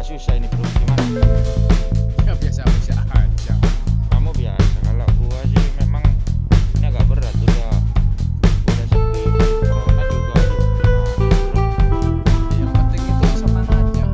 susah ini bro, gimana? Ya biasa-biasa aja. Kamu biasa, kalau gua sih memang ini agak berat udah sepi, corona juga aduh. Yang penting itu semangatnya.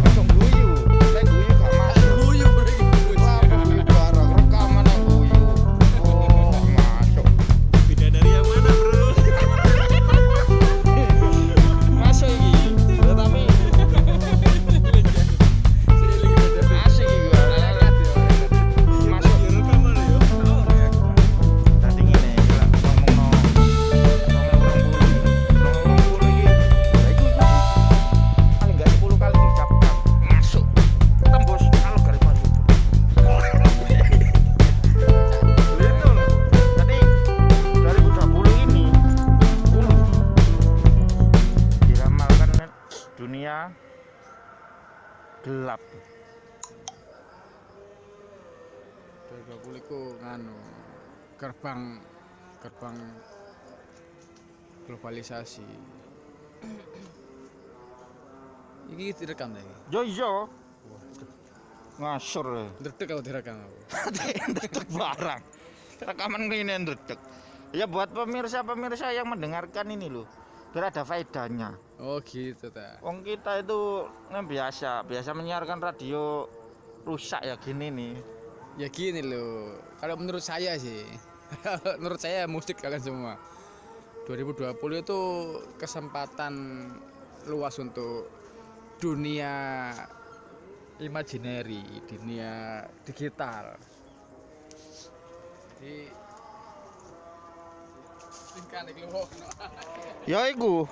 Langsung guyu, saya guyu gak masuk. Guyu bro. Wah, beli barang rekaman yang guyu. Oh, gak masuk. Bidadari yang mana bro? Masuk iki. Tapi asik iki gua. Masuk. Tadi gini, kalau ngomong iki, ya iku paling enggak 10 kali diucapkan masuk. Tembus kalau garis masuk. Itu loh. Jadi 2020 ini 10 diramalkan dunia gelap. 2020 iku nganu gerbang globalisasi. Iki direkam ta iki? Yo iya. Ngasur. Ndredeg aku direkam aku. Ndredeg barang. Rekaman ini ndredeg. Ya buat pemirsa-pemirsa yang mendengarkan ini loh. Biar ada faedahnya. Oh gitu ta. Wong kita itu biasa menyiarkan radio rusak ya gini nih. Ya gini loh. Kalau menurut saya sih, menurut saya musik kalian semua. 2020 itu kesempatan luas untuk dunia imaginary, dunia digital. Jadi tingkat iki lho. Ya iku.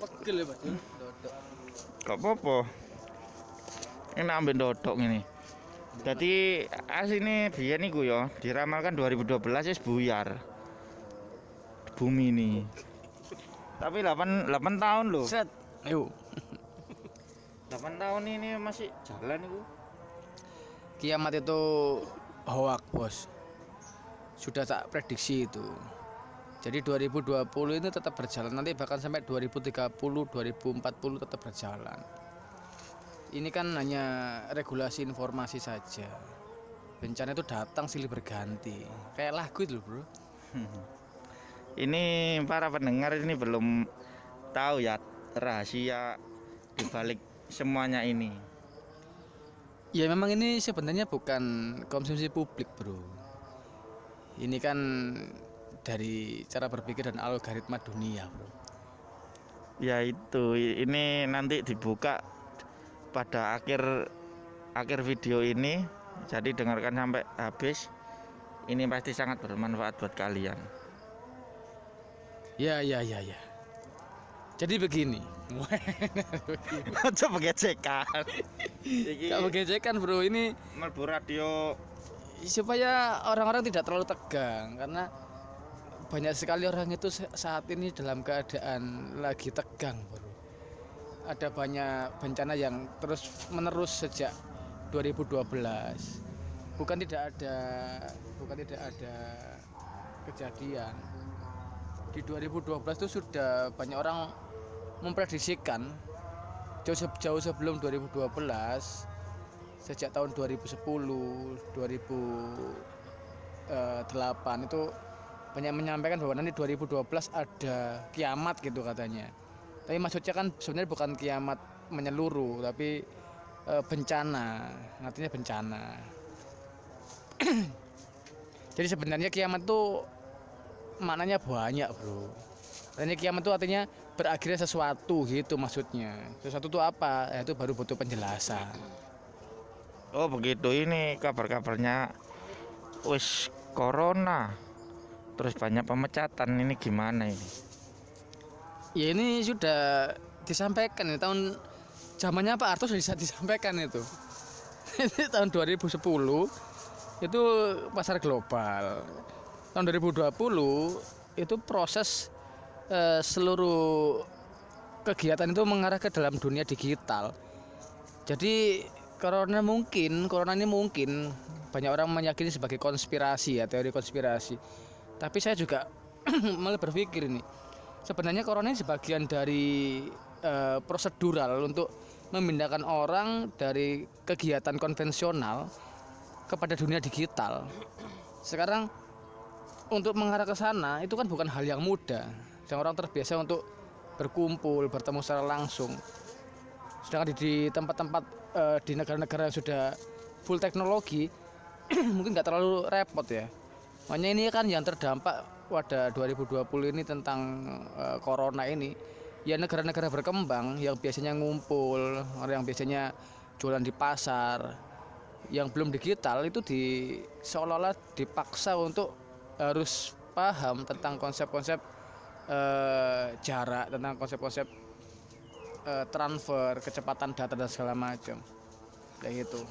Pegel ya, Pak. Dodok. Gak apa-apa. Enak ambil dodok ini. Jadi asline biyen niku ya diramalkan 2012 wis buyar. Bumi ini. Tapi 8 tahun loh. Set. Ayo. 8 tahun ini masih jalan itu. Kiamat itu hoak, Bos. Sudah tak prediksi itu. Jadi 2020 ini tetap berjalan, nanti bahkan sampai 2030, 2040 tetap berjalan. Ini kan hanya regulasi informasi saja. Bencana itu datang silih berganti. Kayak lagu itu loh, Bro. Ini para pendengar ini belum tahu ya rahasia di balik semuanya ini. Ya memang ini sebenarnya bukan konsumsi publik, Bro. Ini kan dari cara berpikir dan algoritma dunia, Bro. Ya itu, ini nanti dibuka pada akhir video ini. Jadi dengarkan sampai habis. Ini pasti sangat bermanfaat buat kalian. Ya. Jadi begini. Coba gesekan. Gak menggejekan, Bro. Ini Melbu radio supaya orang-orang tidak terlalu tegang, karena banyak sekali orang itu saat ini dalam keadaan lagi tegang, Bro. Ada banyak bencana yang terus menerus sejak 2012. Bukan tidak ada kejadian. Di 2012 itu sudah banyak orang memprediksikan jauh sebelum 2012, sejak tahun 2010, 2008 itu banyak menyampaikan bahwa nanti 2012 ada kiamat gitu katanya. Tapi maksudnya kan sebenarnya bukan kiamat menyeluruh, tapi bencana, artinya bencana. Jadi sebenarnya kiamat itu maknanya banyak, Bro. Artinya kiamat itu artinya berakhirnya sesuatu gitu maksudnya. Sesuatu itu apa? Ya, itu baru butuh penjelasan. Oh begitu, ini kabar-kabarnya wis corona. Terus banyak pemecatan, ini gimana ini? Ya ini sudah disampaikan ya, tahun zamannya Pak Harto sudah disampaikan itu. Ini tahun 2010 itu pasar global. Tahun 2020 itu proses seluruh kegiatan itu mengarah ke dalam dunia digital. Jadi corona ini mungkin banyak orang meyakini sebagai konspirasi ya, teori konspirasi. Tapi saya juga malah berpikir ini, sebenarnya corona ini sebagian dari prosedural untuk memindahkan orang dari kegiatan konvensional kepada dunia digital. Sekarang untuk mengarah ke sana itu kan bukan hal yang mudah. Dan orang terbiasa untuk berkumpul, bertemu secara langsung. Sedangkan di tempat-tempat di negara-negara yang sudah full teknologi mungkin nggak terlalu repot ya. Makanya ini kan yang terdampak pada 2020 ini tentang corona ini, ya negara-negara berkembang yang biasanya ngumpul, orang yang biasanya jualan di pasar, yang belum digital itu seolah-olah dipaksa untuk harus paham tentang konsep-konsep jarak, tentang konsep-konsep transfer, kecepatan data dan segala macam kayak gitu.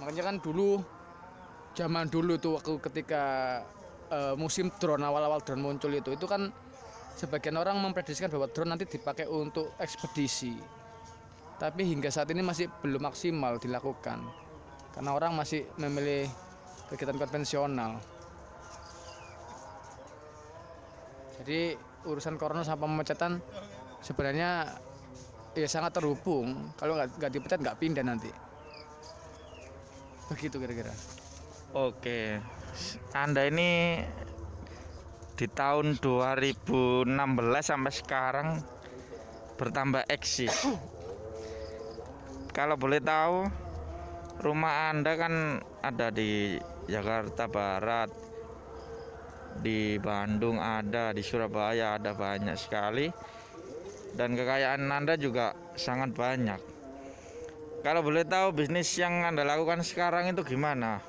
Makanya kan zaman dulu tuh waktu ketika musim drone, awal-awal drone muncul itu kan sebagian orang memprediksikan bahwa drone nanti dipakai untuk ekspedisi, tapi hingga saat ini masih belum maksimal dilakukan karena orang masih memilih kegiatan konvensional. Jadi urusan corona sama pemecatan sebenarnya ya sangat terhubung. Kalau nggak dipecat nggak pindah nanti. Begitu kira-kira. Oke, Anda ini di tahun 2016 sampai sekarang bertambah eksis. Kalau boleh tahu, rumah Anda kan ada di Jakarta Barat, di Bandung ada, di Surabaya ada, banyak sekali. Dan kekayaan Anda juga sangat banyak. Kalau boleh tahu, bisnis yang Anda lakukan sekarang itu gimana?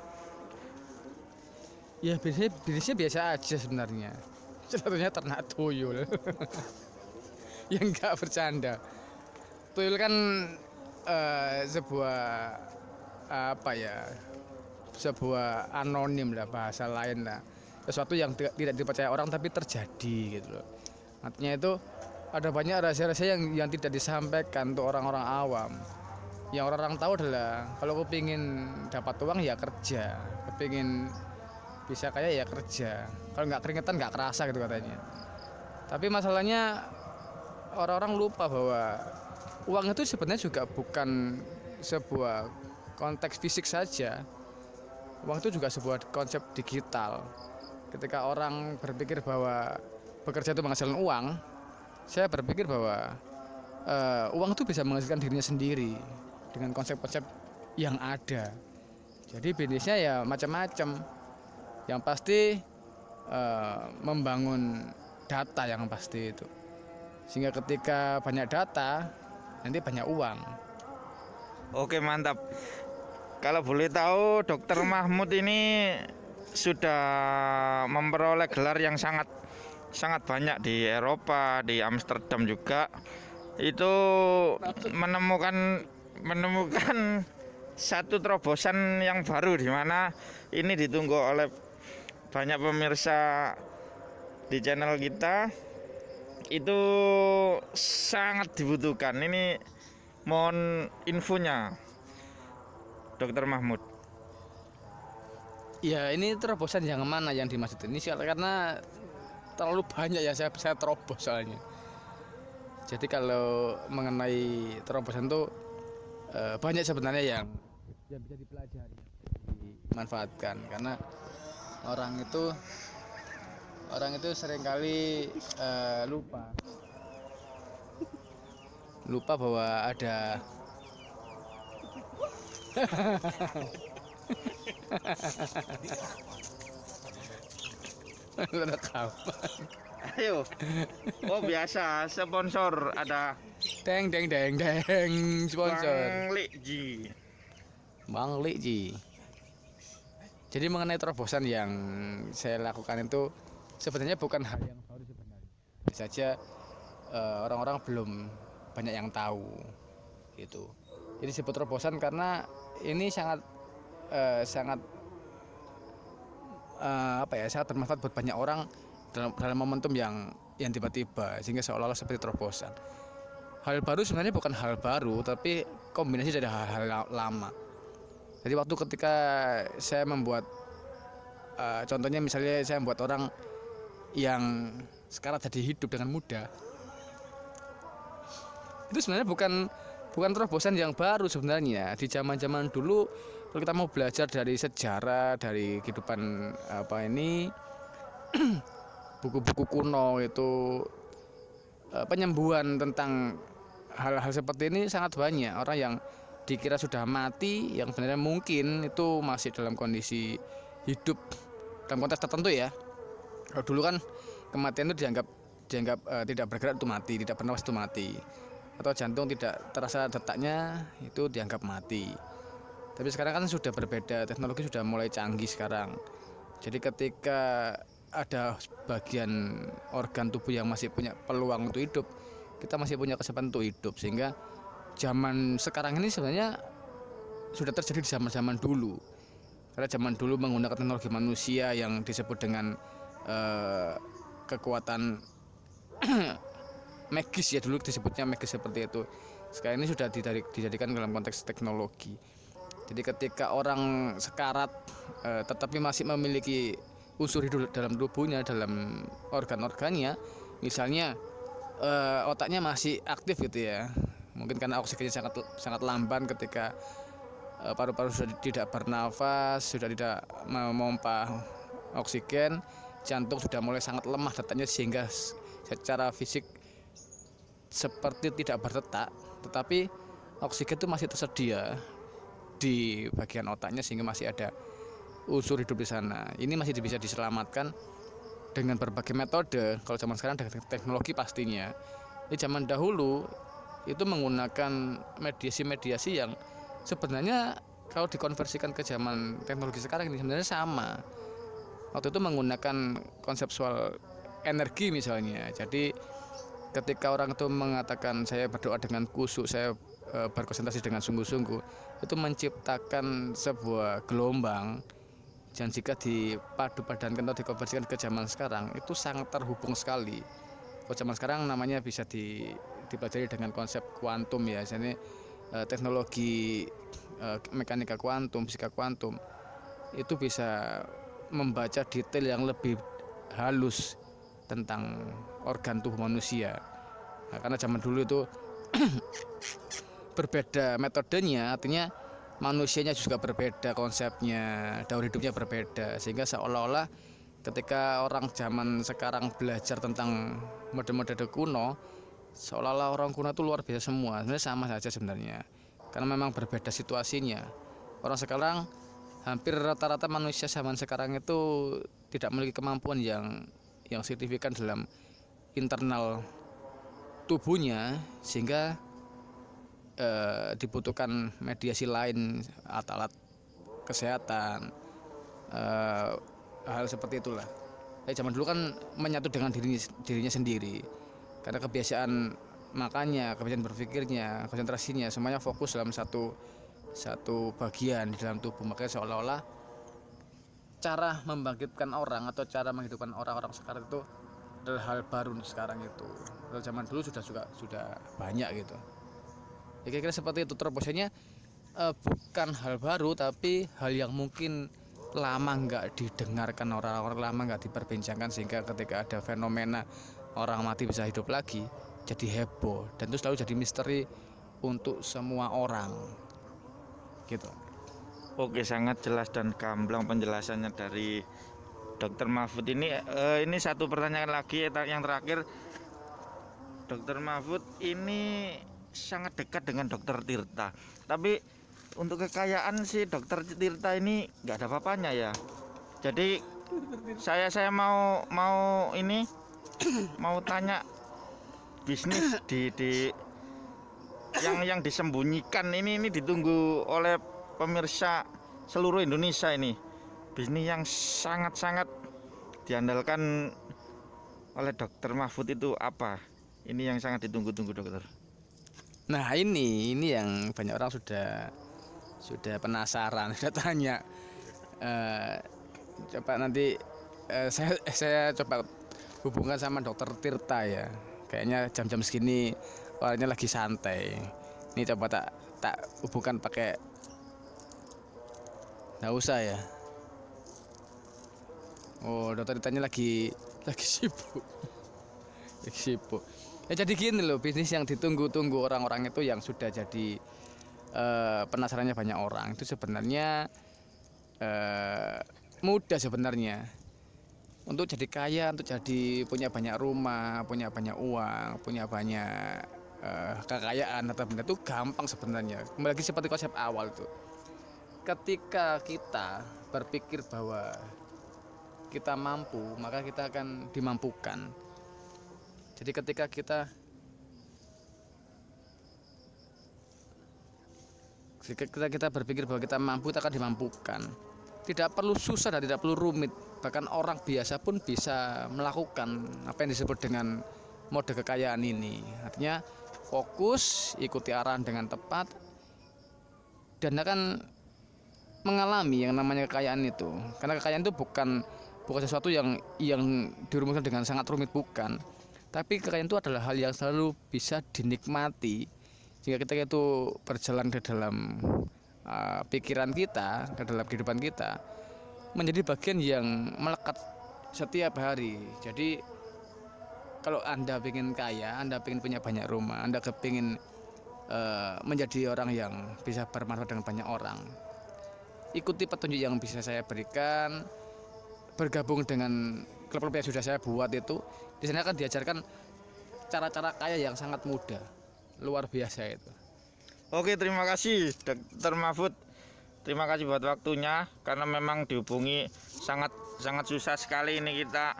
Ya bisnisnya biasa aja sebenarnya. Contohnya ternak tuyul. Yang nggak bercanda. Tuyul kan sebuah apa ya? Sebuah anonim lah, bahasa lain lah. Sesuatu yang tidak dipercaya orang tapi terjadi gitu loh. Artinya itu ada banyak rahasia-rahasia yang tidak disampaikan untuk orang-orang awam. Yang orang-orang tahu adalah kalau kepingin dapat uang ya kerja, kepingin bisa kaya ya kerja, kalau nggak keringetan nggak kerasa gitu katanya. Tapi masalahnya orang-orang lupa bahwa uang itu sebenarnya juga bukan sebuah konteks fisik saja. Uang itu juga sebuah konsep digital. Ketika orang berpikir bahwa bekerja itu menghasilkan uang, saya berpikir bahwa uang itu bisa menghasilkan dirinya sendiri dengan konsep-konsep yang ada. Jadi bisnisnya ya macam-macam. Yang pasti membangun data yang pasti itu. Sehingga ketika banyak data, nanti banyak uang. Oke, mantap. Kalau boleh tahu, Dokter Mahmud ini sudah memperoleh gelar yang sangat banyak di Eropa, di Amsterdam juga. Itu menemukan satu terobosan yang baru, di mana ini ditunggu oleh banyak pemirsa di channel kita. Itu sangat dibutuhkan. Ini mohon infonya, Dokter Mahmud. Ya ini terobosan yang mana yang dimaksud ini? Karena terlalu banyak ya saya terobos soalnya. Jadi kalau mengenai terobosan itu banyak sebenarnya yang bisa dipelajari, dimanfaatkan, karena orang itu seringkali lupa bahwa ada Ayo. Oh, biasa sponsor ada deng sponsor Bang Liji. Jadi mengenai terobosan yang saya lakukan itu sebenarnya bukan hal yang baru sebenarnya. Bisa saja orang-orang belum banyak yang tahu gitu. Jadi disebut terobosan karena ini sangat sangat bermanfaat buat banyak orang dalam momentum yang tiba-tiba, sehingga seolah-olah seperti terobosan. Hal baru sebenarnya bukan hal baru, tapi kombinasi dari hal-hal lama. Jadi waktu ketika saya membuat contohnya misalnya saya membuat orang yang sekarang jadi hidup dengan mudah, itu sebenarnya bukan terobosan yang baru sebenarnya. Di zaman-zaman dulu kalau kita mau belajar dari sejarah, dari kehidupan buku-buku kuno itu, penyembuhan tentang hal-hal seperti ini sangat banyak. Orang yang dikira sudah mati yang sebenarnya mungkin itu masih dalam kondisi hidup dalam konteks tertentu ya. Kalau dulu kan kematian itu dianggap tidak bergerak itu mati, tidak bernapas itu mati, atau jantung tidak terasa detaknya itu dianggap mati. Tapi sekarang kan sudah berbeda, teknologi sudah mulai canggih sekarang. Jadi ketika ada bagian organ tubuh yang masih punya peluang untuk hidup, kita masih punya kesempatan untuk hidup. Sehingga zaman sekarang ini sebenarnya sudah terjadi di zaman-zaman dulu. Karena zaman dulu menggunakan teknologi manusia yang disebut dengan kekuatan magis ya, dulu disebutnya magis seperti itu. Sekarang ini sudah dijadikan dalam konteks teknologi. Jadi ketika orang sekarat tetapi masih memiliki unsur hidup dalam tubuhnya, dalam organ-organnya, misalnya otaknya masih aktif gitu ya. Mungkin karena oksigennya sangat lamban ketika paru-paru sudah tidak bernafas, sudah tidak memompa oksigen, jantung sudah mulai sangat lemah detaknya sehingga secara fisik seperti tidak berdetak, tetapi oksigen itu masih tersedia di bagian otaknya sehingga masih ada unsur hidup di sana. Ini masih bisa diselamatkan dengan berbagai metode. Kalau zaman sekarang dengan teknologi pastinya. Di zaman dahulu itu menggunakan mediasi-mediasi yang sebenarnya kalau dikonversikan ke zaman teknologi sekarang ini sebenarnya sama. Waktu itu menggunakan konseptual energi misalnya. Jadi ketika orang itu mengatakan saya berdoa dengan khusyuk, saya berkonsentrasi dengan sungguh-sungguh, itu menciptakan sebuah gelombang. Dan jika dipadu-padankan atau dikonversikan ke zaman sekarang itu sangat terhubung sekali. Kalau zaman sekarang namanya bisa dipelajari dengan konsep kuantum ya. Jadi teknologi mekanika kuantum, fisika kuantum itu bisa membaca detail yang lebih halus tentang organ tubuh manusia. Nah, karena zaman dulu itu berbeda metodenya, artinya manusianya juga berbeda konsepnya, daur hidupnya berbeda, sehingga seolah-olah ketika orang zaman sekarang belajar tentang model-model kuno, seolah-olah orang kuno itu luar biasa semua. Sebenarnya sama saja sebenarnya, karena memang berbeda situasinya. Orang sekarang hampir rata-rata manusia zaman sekarang itu tidak memiliki kemampuan yang signifikan dalam internal tubuhnya, sehingga dibutuhkan mediasi lain, alat-alat kesehatan, hal seperti itulah. Zaman dulu kan menyatu dengan dirinya sendiri, karena kebiasaan makannya, kebiasaan berpikirnya, konsentrasinya semuanya fokus dalam satu bagian di dalam tubuh. Makanya seolah-olah cara membangkitkan orang atau cara menghidupkan orang-orang sekarang itu adalah hal baru sekarang itu. Kalau zaman dulu sudah banyak gitu. Ya kira-kira seperti itu. Terobosannya bukan hal baru, tapi hal yang mungkin lama nggak didengarkan orang-orang, lama nggak diperbincangkan, sehingga ketika ada fenomena orang mati bisa hidup lagi jadi heboh, dan itu selalu jadi misteri untuk semua orang gitu. Oke, sangat jelas dan gamblang penjelasannya dari Dokter Mahfud ini. Ini satu pertanyaan lagi yang terakhir. Dokter Mahfud ini sangat dekat dengan Dokter Tirta, tapi untuk kekayaan si Dokter Tirta ini nggak ada apa-apanya ya. Jadi saya mau ini mau tanya bisnis di yang disembunyikan ini ditunggu oleh pemirsa seluruh Indonesia ini. Bisnis yang sangat-sangat diandalkan oleh Dokter Mahfud itu apa? Ini yang sangat ditunggu-tunggu dokter. Nah ini yang banyak orang sudah penasaran, sudah tanya. Coba nanti saya coba hubungkan sama Dokter Tirta ya. Kayaknya jam-jam segini orangnya lagi santai. Ini coba tak hubungkan pakai. Nggak usah ya. Oh, Dokter Tirtanya lagi sibuk. Lagi sibuk. Ya jadi gini loh, bisnis yang ditunggu-tunggu orang-orang itu yang sudah jadi penasarannya banyak orang itu sebenarnya mudah sebenarnya untuk jadi kaya, untuk jadi punya banyak rumah, punya banyak uang, punya banyak kekayaan atau benda itu gampang sebenarnya. Kembali lagi seperti konsep awal itu. Ketika kita berpikir bahwa kita mampu, maka kita akan dimampukan. Jadi ketika kita berpikir bahwa kita mampu, kita akan dimampukan. Tidak perlu susah dan tidak perlu rumit. Bahkan orang biasa pun bisa melakukan apa yang disebut dengan mode kekayaan ini. Artinya fokus, ikuti arahan dengan tepat, dan akan mengalami yang namanya kekayaan itu. Karena kekayaan itu bukan sesuatu yang dirumuskan dengan sangat rumit, bukan. Tapi kekayaan itu adalah hal yang selalu bisa dinikmati jika kita itu berjalan di dalam pikiran kita, ke dalam kehidupan kita, menjadi bagian yang melekat setiap hari. Jadi kalau Anda ingin kaya, Anda ingin punya banyak rumah, Anda kepingin menjadi orang yang bisa bermanfaat dengan banyak orang, ikuti petunjuk yang bisa saya berikan, bergabung dengan klub-klub yang sudah saya buat itu. Di sana akan diajarkan cara-cara kaya yang sangat mudah, luar biasa itu. Oke, terima kasih Dr. Mahfud. Terima kasih buat waktunya, karena memang dihubungi sangat susah sekali ini, kita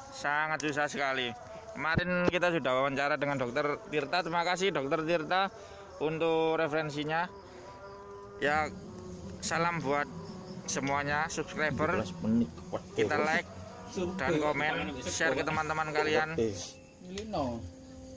sangat susah sekali. Kemarin kita sudah wawancara dengan Dokter Tirta. Terima kasih Dokter Tirta untuk referensinya. Ya, salam buat semuanya subscriber. Kita like dan komen, share ke teman-teman kalian.